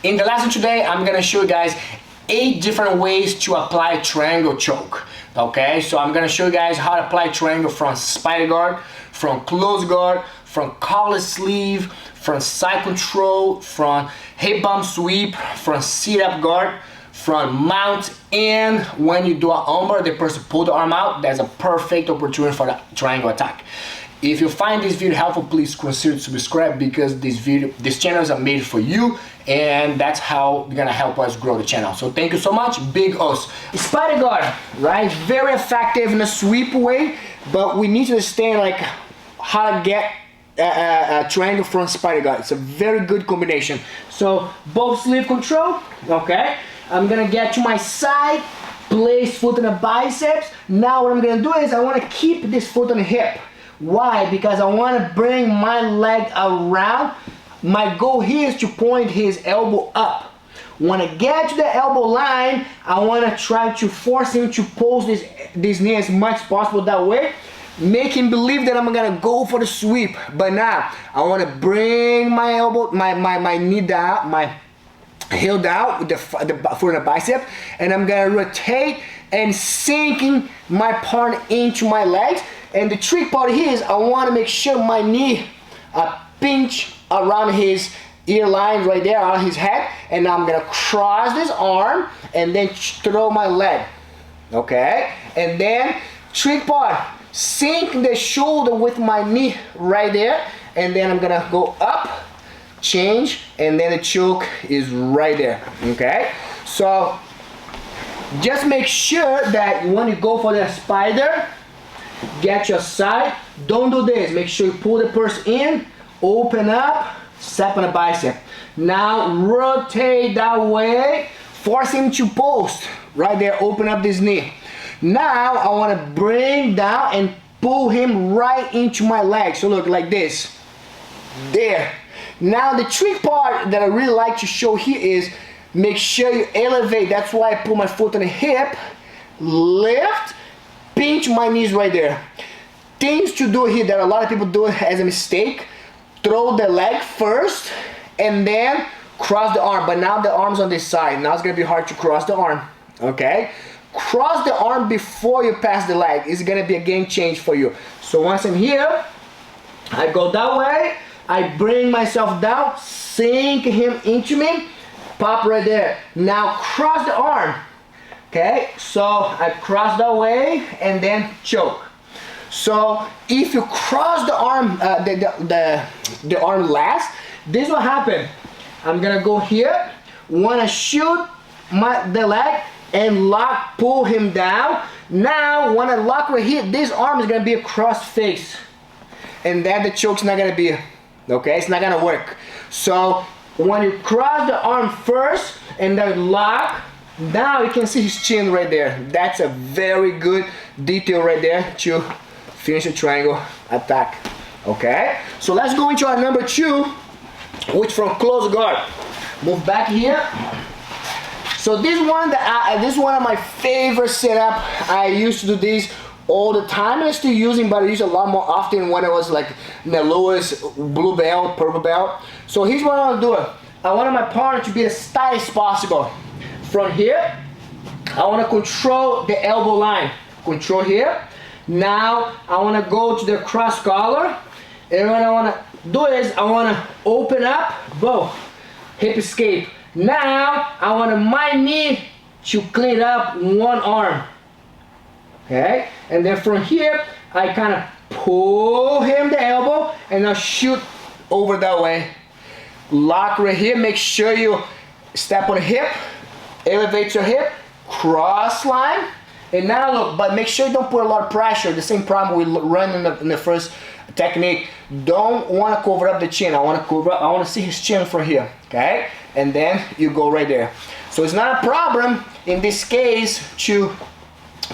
In the lesson today, I'm gonna show you guys 8 different ways to apply triangle choke. Okay, so I'm gonna show you guys how to apply triangle from spider guard, from close guard, from collar sleeve, from side control, from hip bump sweep, from sit up guard, from mount, and when you do an armbar, the person pull the arm out, that's a perfect opportunity for the triangle attack. If you find this video helpful, please consider subscribe, because these channels are made for you, and that's how you're gonna help us grow the channel. So thank you so much, big O's. Spider guard, right? Very effective in a sweep way, but we need to understand like how to get a triangle from spider guard. It's a very good combination. So both sleeve control, okay? I'm gonna get to my side, place foot on the biceps. Now what I'm gonna do is I wanna keep this foot on the hip. Why? Because I want to bring my leg around. My goal here is to point his elbow up. When I get to the elbow line, I want to try to force him to pose this knee as much as possible that way. Make him believe that I'm going to go for the sweep. But now, I want to bring my elbow, my knee down, my heel down with the foot on the bicep. And I'm going to rotate and sinking my partner into my legs. And the trick part here is I want to make sure my knee pinch around his ear line right there, on his head, and now I'm gonna cross this arm and then throw my leg, okay? And then trick part, sink the shoulder with my knee right there, and then I'm gonna go up, change, and then the choke is right there, okay? So just make sure that when you go for the spider, get your side, don't do this, make sure you pull the purse in, open up, step on the bicep. Now rotate that way, force him to post, right there, open up this knee. Now I want to bring down and pull him right into my leg, so look like this, there. Now the trick part that I really like to show here is make sure you elevate, that's why I put my foot on the hip, lift, pinch my knees right there. Things to do here that a lot of people do as a mistake: throw the leg first and then cross the arm, but now the arm's on this side. Now it's gonna be hard to cross the arm, okay? Cross the arm before you pass the leg. It's gonna be a game change for you. So once I'm here, I go that way, I bring myself down, sink him into me, pop right there. Now cross the arm. Okay, so I cross that way and then choke. So if you cross the arm, the arm last, this will happen. I'm gonna go here, wanna shoot the leg and lock, pull him down. Now when I lock right here, this arm is gonna be a cross face, and then the choke's not gonna be, okay, it's not gonna work. So when you cross the arm first and then lock, now you can see his chin right there. That's a very good detail right there to finish a triangle attack. Okay, so let's go into our number 2, which from close guard. Move back here. So this is one of my favorite setup. I used to do this all the time. I'm still using, but I use a lot more often when I was like in the lowest blue belt, purple belt. So here's what I want to do. I want my partner to be as tight as possible. From here, I want to control the elbow line. Control here. Now I want to go to the cross collar, and what I want to do is I want to open up, both hip escape. Now I want my knee to clean up one arm. Okay, and then from here I kind of pull him the elbow and I'll shoot over that way. Lock right here. Make sure you step on the hip. Elevate your hip, cross line, and now look, but make sure you don't put a lot of pressure. The same problem we run in the first technique. Don't want to cover up the chin. I want to see his chin from here, okay? And then you go right there. So it's not a problem in this case to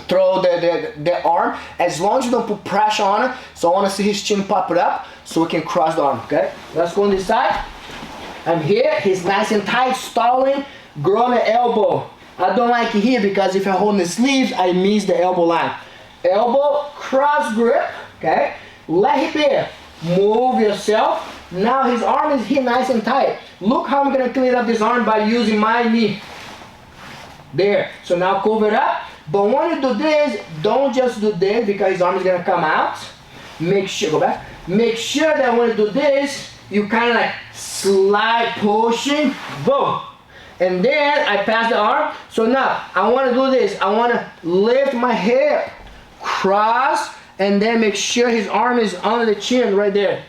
throw the arm, as long as you don't put pressure on it. So I want to see his chin pop it up so we can cross the arm, okay? Let's go on this side. I'm here, he's nice and tight, stalling. Grow the elbow. I don't like it here because if I hold the sleeves, I miss the elbow line. Elbow, cross grip, okay? Let it be. Move yourself. Now his arm is here nice and tight. Look how I'm gonna clean up this arm by using my knee. There. So now cover it up. But when you do this, don't just do this because his arm is gonna come out. Make sure, go back. Make sure that when you do this, you kind of like slide, pushing, boom. And then I pass the arm. So now I want to do this. I want to lift my hip, cross, and then make sure his arm is under the chin right there.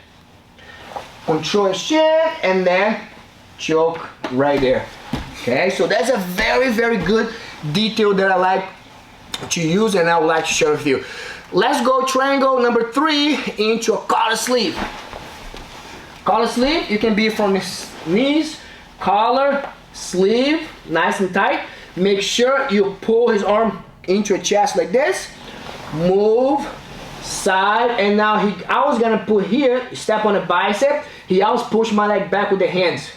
Control his chin, and then choke right there. Okay, so that's a very, very good detail that I like to use and I would like to share with you. Let's go triangle number 3 into a collar sleeve. Collar sleeve, you can be from the knees, collar, sleeve, nice and tight. Make sure you pull his arm into a chest like this. Move, side, and now I was gonna put here, step on the bicep. He always push my leg back with the hands.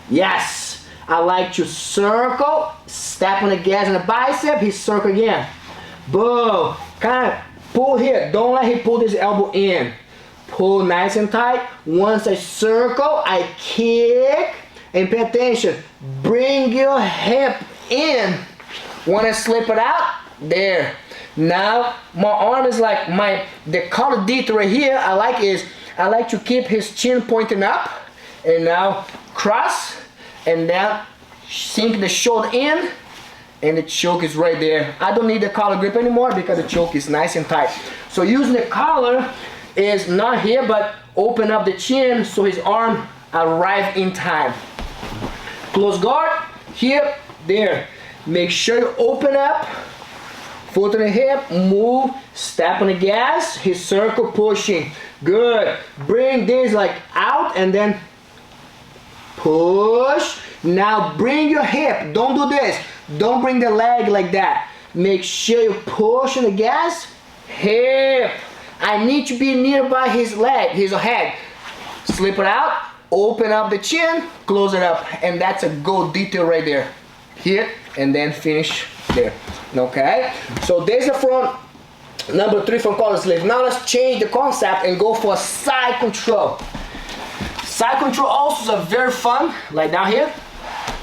Yes, I like to circle, step on the gas and the bicep, he circle again. Boom, kind of pull here, don't let him pull this elbow in. Pull nice and tight. Once I circle, I kick, and pay attention. Bring your hip in. When I slip it out, there. Now my arm is like the collar detail right here. I like to keep his chin pointing up, and now cross, and then sink the shoulder in, and the choke is right there. I don't need the collar grip anymore because the choke is nice and tight. So using the collar is not here, but open up the chin so his arm arrive in time. Close guard, here, there. Make sure you open up, foot on the hip, move, step on the gas, his circle pushing. Good. Bring this like out and then push. Now bring your hip, don't do this. Don't bring the leg like that. Make sure you push on the gas, hip. I need to be nearby his leg, his head. Slip it out, open up the chin, close it up, and that's a gold detail right there. Here, and then finish there. Okay? So there's the front, number 3 from collar sleeve. Now let's change the concept and go for a side control. Side control also is very fun, like down here.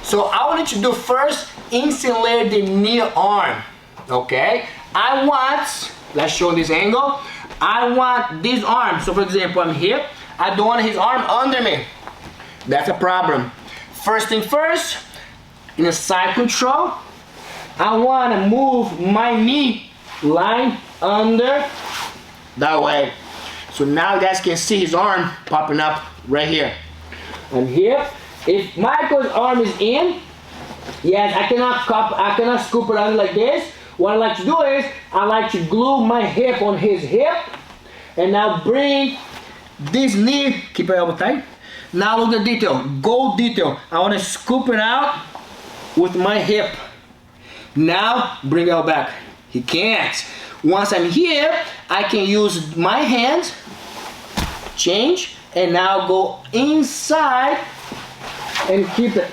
So I want you to do first, insulate the knee arm. Okay? I want, let's show this angle. I want this arm. So for example, I'm here. I don't want his arm under me. That's a problem. First thing first, in a side control, I want to move my knee line under that way. So now you guys can see his arm popping up right here. I'm here. If Michael's arm is in, yes, I cannot scoop it under like this. What I like to do is, I like to glue my hip on his hip, and now bring this knee, keep your elbow tight. Now look at the detail, gold detail. I want to scoop it out with my hip. Now bring it back. He can't. Once I'm here, I can use my hands, change, and now go inside and keep it.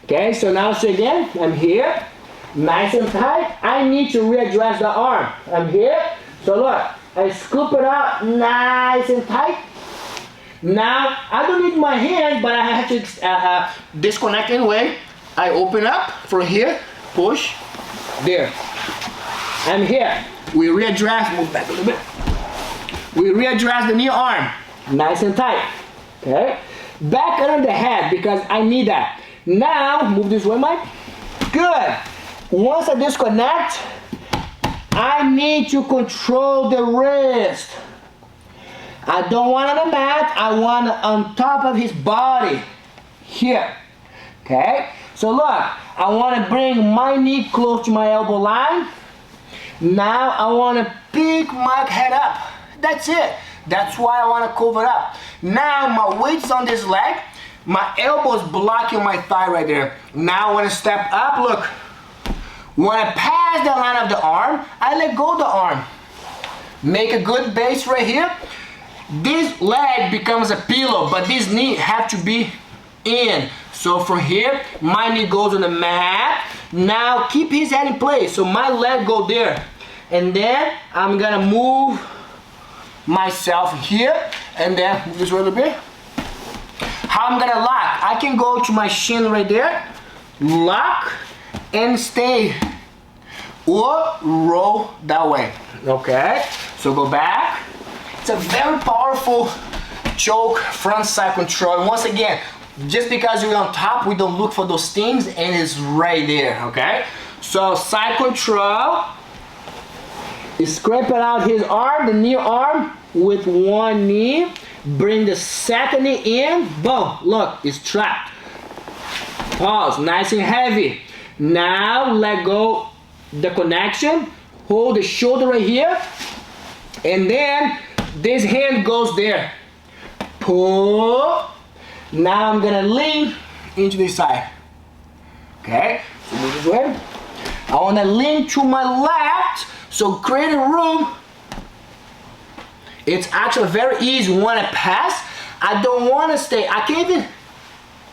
Okay, so now so again, I'm here, nice and tight. I need to readjust the arm. I'm here, so look, I scoop it out nice and tight. Now, I don't need my hands, but I have to disconnect anyway. I open up from here, push, there. I'm here. We readjust, move back a little bit. We readjust the knee arm, nice and tight. Okay? Back under the head because I need that. Now, move this way, Mike. Good. Once I disconnect, I need to control the wrist. I don't want on the mat, I want on top of his body. Here. Okay? So look, I want to bring my knee close to my elbow line. Now I want to pick my head up. That's it. That's why I want to cover up. Now my weight's on this leg. My elbow's blocking my thigh right there. Now when I step up, look. When I pass the line of the arm, I let go of the arm. Make a good base right here. This leg becomes a pillow, but this knee have to be in. So from here, my knee goes on the mat. Now keep his head in place. So my leg go there. And then I'm gonna move myself here. And then move this way a little bit. How I'm gonna lock? I can go to my shin right there, lock, and stay, or roll that way, okay? So go back. It's a very powerful choke, front side control. And once again, just because we're on top, we don't look for those things, and it's right there, okay? So side control, scraping out his arm, the near arm, with one knee. Bring the second knee in, boom, look, it's trapped. Pause, nice and heavy. Now let go the connection, hold the shoulder right here, and then this hand goes there. Pull. Now I'm gonna lean into this side. Okay, so move this way. I wanna lean to my left, so create a room. It's actually very easy. Wanna pass? I don't wanna stay. I can even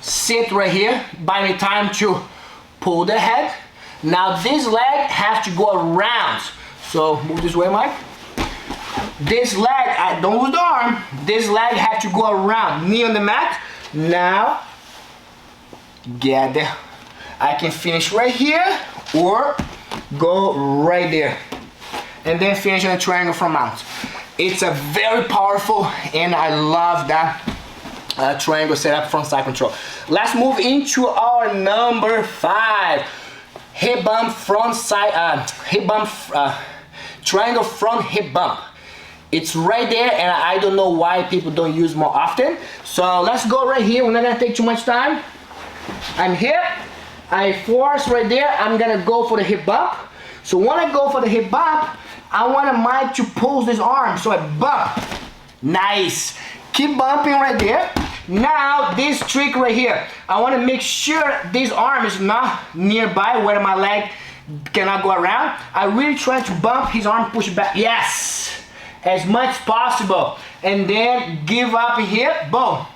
sit right here, buy me time to pull the head. Now this leg has to go around. So move this way, Mike. This leg, I don't lose the arm. This leg has to go around. Knee on the mat. Now, get there. I can finish right here or go right there. And then finish in a triangle from mount. It's a very powerful, and I love that triangle setup from side control. Let's move into our number 5. Hip bump front side, hip bump, triangle front hip bump. It's right there, and I don't know why people don't use more often. So let's go right here. We're not gonna take too much time. I'm here, I force right there. I'm gonna go for the hip bump. So when I go for the hip bump, I want Mike to pulse this arm. So I bump. Nice. Keep bumping right there. Now this trick right here, I want to make sure this arm is not nearby where my leg cannot go around. I really try to bump his arm, push back. Yes, as much as possible. And then give up here, boom.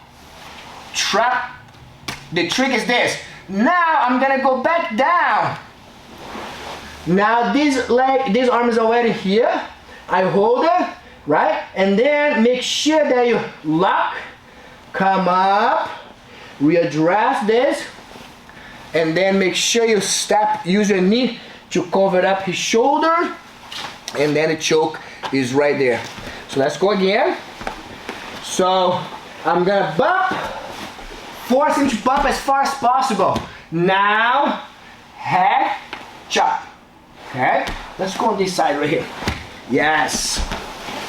Trap. The trick is this. Now I'm gonna go back down. Now this leg, this arm is already here. I hold it, right? And then make sure that you lock, come up, readdress this, and then make sure you step, use your knee to cover up his shoulder, and then the choke is right there. So let's go again. So I'm gonna bump, force him to bump as far as possible. Now, head, chop. Okay, let's go on this side right here. Yes.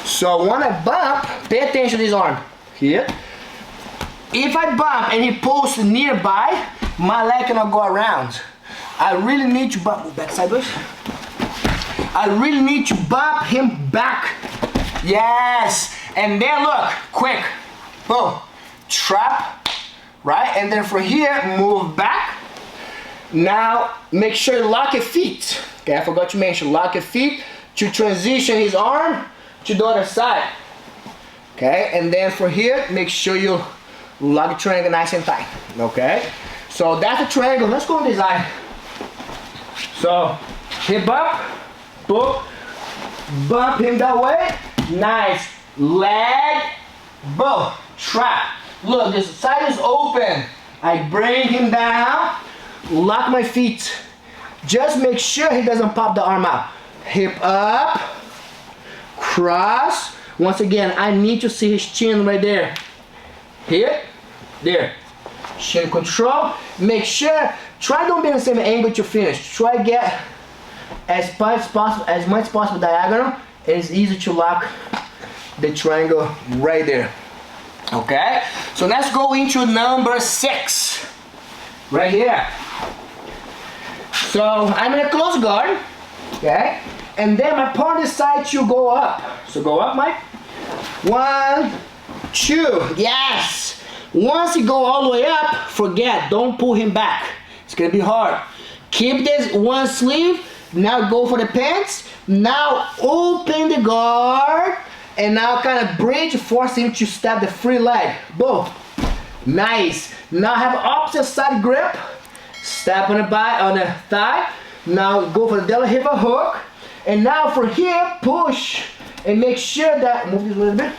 So when I bump, pay attention to this arm. Here. If I bump and he pulls nearby, my leg cannot go around. I really need to bump, back sideways. I really need to bump him back. Yes. And then look, quick, boom, trap, right? And then from here, move back. Now, make sure you lock your feet. Okay, I forgot to mention, lock your feet to transition his arm to the other side. Okay, and then from here, make sure you lock the triangle nice and tight. Okay, so that's the triangle. Let's go on this side. So, hip bump, boom, bump him that way. Nice, leg, boom, trap. Look, this side is open. I bring him down, lock my feet. Just make sure he doesn't pop the arm out. Hip up, cross. Once again, I need to see his chin right there. Here, there. Chin control. Make sure, try don't be in the same angle to finish. Try get as much as possible diagonal. It's easy to lock the triangle right there. Okay, so let's go into number 6. Right here. So I'm in a close guard, okay? And then my partner decides to go up. So go up, Mike. 1, 2, yes. Once you go all the way up, forget, don't pull him back. It's gonna be hard. Keep this one sleeve. Now go for the pants. Now open the guard. And now kind of bridge, force him to step the free leg. Boom. Nice. Now have opposite side grip. Step on the thigh. Now go for the double hip hook. And now for here, push. And make sure that, move this a little bit.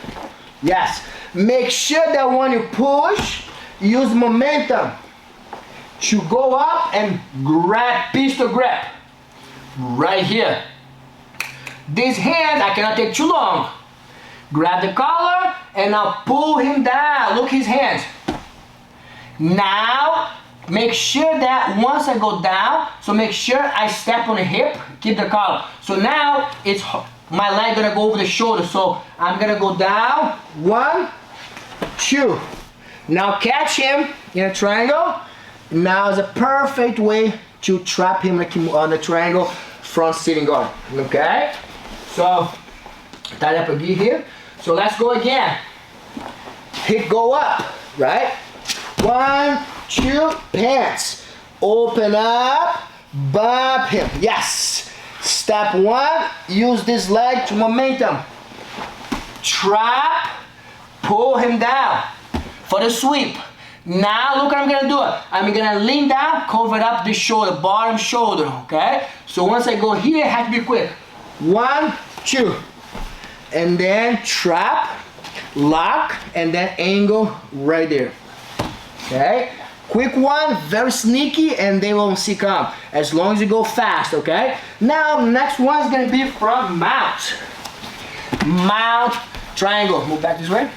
Yes. Make sure that when you push, use momentum to go up and grab, pistol grab. Right here. This hand, I cannot take too long. Grab the collar and now pull him down. Look his hands. Now, make sure that once I go down, so make sure I step on the hip, keep the collar. So now, it's my leg gonna go over the shoulder. So I'm gonna go down, 1, 2. Now catch him in a triangle. Now is a perfect way to trap him on the triangle front sitting guard. Okay? So, tie up a gi here. So let's go again. Hip go up, right? 1, 2, pants. Open up, bump him. Yes. Step 1, use this leg to momentum. Trap, pull him down for the sweep. Now look what I'm gonna do. I'm gonna lean down, cover up the shoulder, bottom shoulder, okay? So once I go here, I have to be quick. 1, 2. And then trap, lock, and then angle right there. Okay? Quick one, very sneaky, and they won't see come. As long as you go fast, okay? Now, next one is gonna be from mount. Mount, triangle. Move back this way.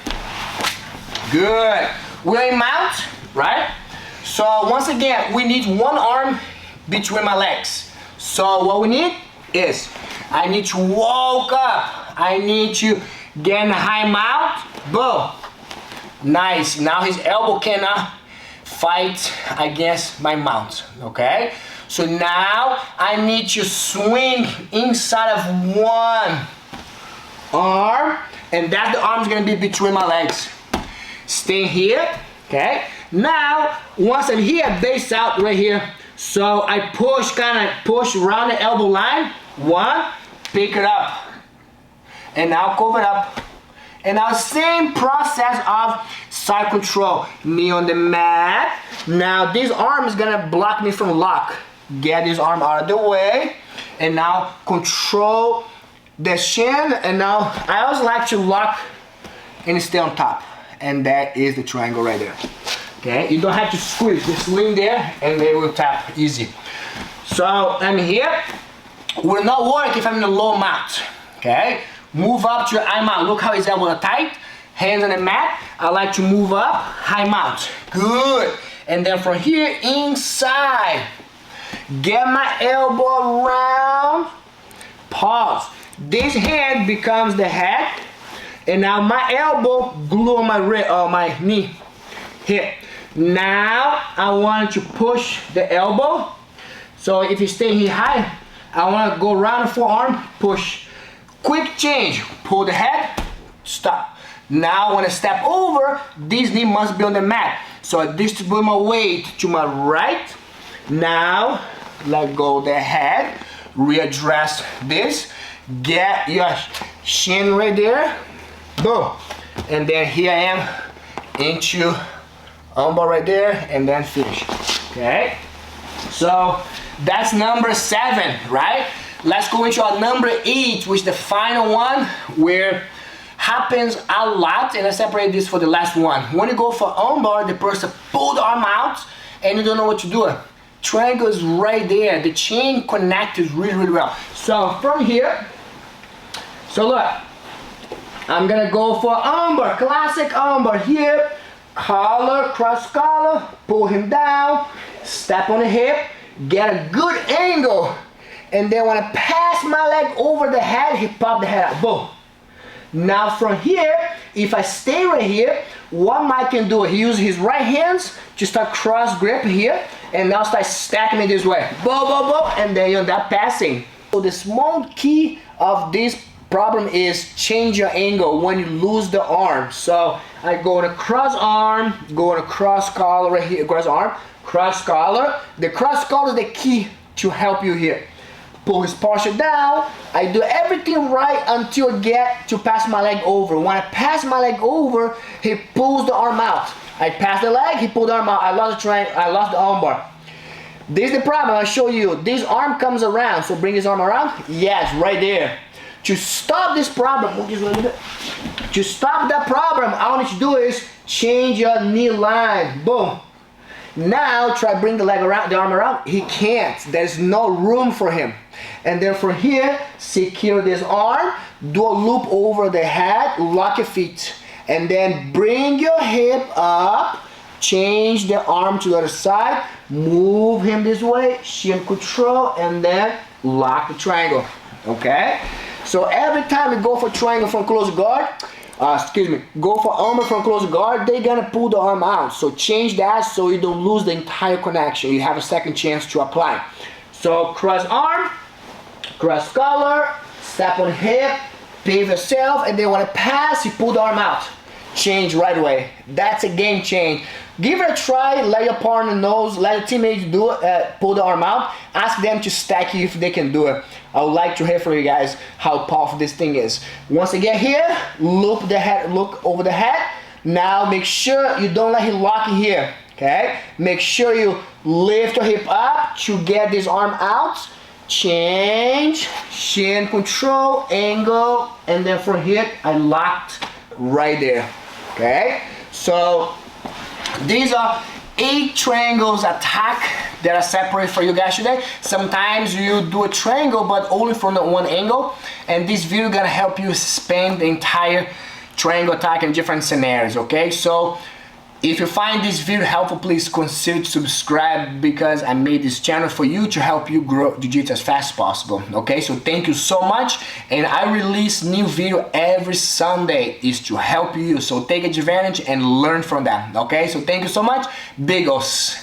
Good. We're in mount, right? So once again, we need one arm between my legs. So what we need is, I need to walk up. I need to get in a high mount. Boom. Nice. Now his elbow cannot fight against my mount, okay? So now I need to swing inside of one arm, and that the arm is gonna be between my legs. Stay here, okay? Now, once I'm here, base out right here. So I push, kind of push around the elbow line. 1, pick it up. And now cover it up. And now same process of side control. Knee on the mat. Now this arm is gonna block me from lock. Get this arm out of the way. And now control the shin. And now I always like to lock and stay on top. And that is the triangle right there. Okay, you don't have to squeeze, just lean there and they will tap easy. So I'm here. Will not work if I'm in the low mount. Okay, move up to high mount. Look how his elbows are tight. Hands on the mat. I like to move up, high mount. Good. And then from here inside, get my elbow around. Pause. This hand becomes the head. And now my elbow glue on my knee. Here. Now I want to push the elbow. So if you stay here high, I want to go around the forearm, push. Quick change. Pull the head, stop. Now I want to step over. This knee must be on the mat. So I distribute my weight to my right. Now let go the head. Readdress this. Get your shin right there. Boom. And then here I am into armbar right there and then finish. Okay? So that's number 7, right? Let's go into our number 8, which is the final one, where happens a lot, and I separate this for the last one. When you go for armbar, the person pull the arm out and you don't know what to do. Triangle is right there. The chain connects really, really well. So from here, so look, I'm gonna go for armbar, classic armbar here. Collar, cross collar, pull him down, step on the hip, get a good angle, and then when I pass my leg over the head, he pop the head out, boom. Now from here, if I stay right here, what Mike can do, he uses his right hands to start cross grip here, and now start stacking it this way, boom, boom, boom, and then you're that passing. So the small key of this problem is change your angle when you lose the arm. So I go in a cross arm, go in a cross collar right here, cross arm, cross collar. The cross collar is the key to help you here. Pull his posture down. I do everything right until I get to pass my leg over. When I pass my leg over, he pulls the arm out. I pass the leg, he pulled the arm out. I lost the triangle, I lost the arm bar. This is the problem, I'll show you. This arm comes around, so bring his arm around. Yes, right there. To stop this problem, move this a little bit. To stop that problem, all you need to do is change your knee line. Boom. Now try bring the leg around, the arm around. He can't. There's no room for him. And then from here, secure this arm, do a loop over the head, lock your feet. And then bring your hip up, change the arm to the other side, move him this way, shin control, and then lock the triangle. Okay? So every time you go for triangle from close guard, go for armor from close guard, they're gonna pull the arm out. So change that so you don't lose the entire connection. You have a second chance to apply. So cross arm, cross collar, step on hip, pave yourself, and then when it pass, you pull the arm out. Change right away. That's a game change. Give it a try, let your partner know, let your teammates do it, pull the arm out, ask them to stack you if they can do it. I would like to hear from you guys how powerful this thing is. Once again here, loop the head, look over the head. Now make sure you don't let him lock in here, okay? Make sure you lift your hip up to get this arm out. Change, shin control, angle, and then from here, I locked right there, okay? So these are 8 triangles attack that are separate for you guys today. Sometimes you do a triangle but only from the one angle, and this video gonna help you expand the entire triangle attack in different scenarios, okay? So if you find this video helpful, please consider to subscribe, because I made this channel for you to help you grow Jiu-Jitsu as fast as possible, okay? So thank you so much, and I release new video every Sunday is to help you, so take advantage and learn from that, okay? So thank you so much, big os.